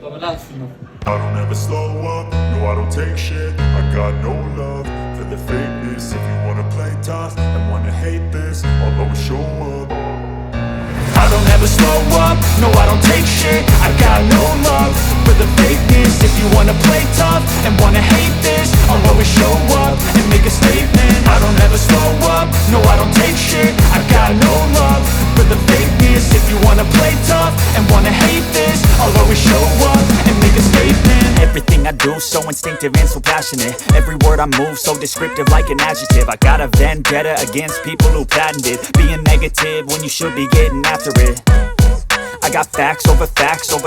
I don't ever slow up, no I don't take shit. I got no love for the fakeness. If you wanna play tough and wanna hate this, I'll always show up. I don't ever slow up, no I don't take shit. I got no love for the fakeness. If you wanna play tough and wanna hate this, I'll always show up and make a statement. I don't ever slow up, no I don't take shit. I got no love for the fakeness. If you wanna play tough and wanna hate this, I'll always show up and make a statement. Everything I do so instinctive and so passionate. Every word I move so descriptive like an adjective. I got a vendetta against people who patented being negative when you should be getting after it. I got facts over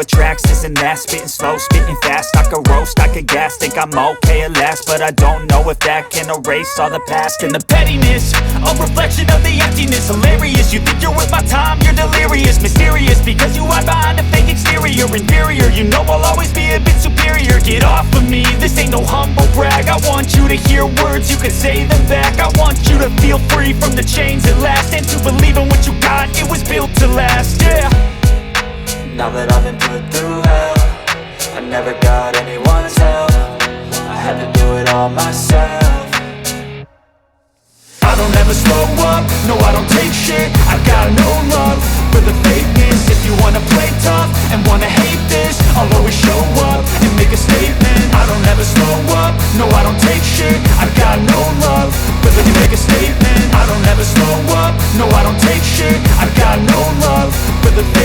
tracks, this and that. Spitting slow, spitting fast. I could roast, I could gas. Think I'm okay at last, but I don't know if that can erase all the past. And the pettiness, a reflection of the emptiness. Hilarious, you think you're worth my time, you're delirious. Mysterious, because you hide behind a fake exterior. Inferior, you know I'll always be a bit superior. Get off of me, this ain't no humble brag. I want you to hear words, you can say them back. I want you to feel free from the chains at last, and to believe in what you got, it was built to last, yeah. Now that I've been put through hell, I never got anyone's help. I had to do it all myself. I don't ever slow up, no I don't take shit. I got no love for the fakeness. If you wanna play tough and wanna hate